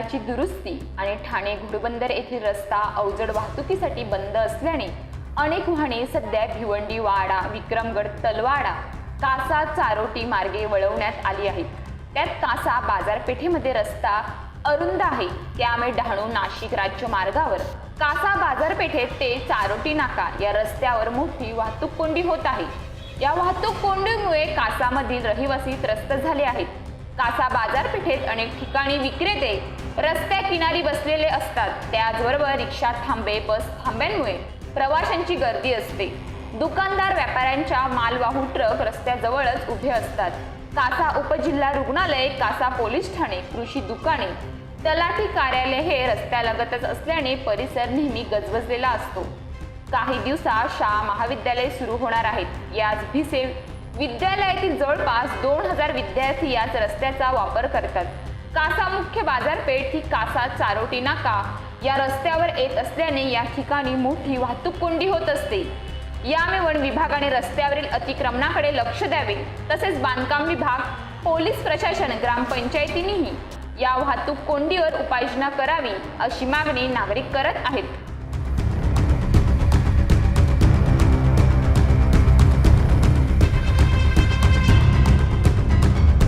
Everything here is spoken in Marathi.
रस्त्याची दुरुस्ती आणि ठाणे घोडबंदर येथील रस्ता अवजड वाहतुकीसाठी बंद असल्याने अनेक वाहने सध्या भिवंडी वाडा, विक्रमगड, तलवाडा, कासा, चारोटी मार्गे वळवण्यात आली आहेत। त्यात कासा बाजारपेठेमध्ये रस्ता अरुंद आहे, त्यामुळे डहाणू नाशिक राज्य मार्गावर कासा बाजारपेठेत ते चारोटी नाका या रस्त्यावर मोठी वाहतूक कोंडी होत आहे। या वाहतूक कोंडीमुळे कासामधील रहिवासी त्रस्त झाले आहेत। कासा बाजारपेठेत अनेक ठिकाणी विक्रेते रस्त्या किनारी बसलेले असतात, त्याचबरोबर रिक्षा थांबे, बस थांब्यांमुळे प्रवाशांची गर्दी असते। दुकानदार, व्यापाऱ्यांच्या मालवाहू ट्रक रस्त्याजवळच उभे असतात। कासा उपजिल्हा रुग्णालय, कासा पोलीस ठाणे, कृषी दुकाने, तलाठी कार्यालय हे रस्त्यालगतच असल्याने परिसर नेहमी गजबजलेला असतो। काही दिवसात शाळा महाविद्यालय सुरू होणार आहेत। याच भिसे विद्यालयातील जवळपास 2000 विद्यार्थी याच रस्त्याचा वापर करतात। कासा मुख्य बाजारपेठ ही कासा चारोटी नाका या रस्त्यावर येत असल्याने या ठिकाणी मोठी वाहतूक कोंडी होत असते। यामुळे वन विभागाने रस्त्यावरील अतिक्रमणाकडे लक्ष द्यावे, तसेच बांधकाम विभाग, पोलीस प्रशासन, ग्रामपंचायतींनीही या वाहतूक कोंडीवर उपाययोजना करावी अशी मागणी नागरिक करत आहेत।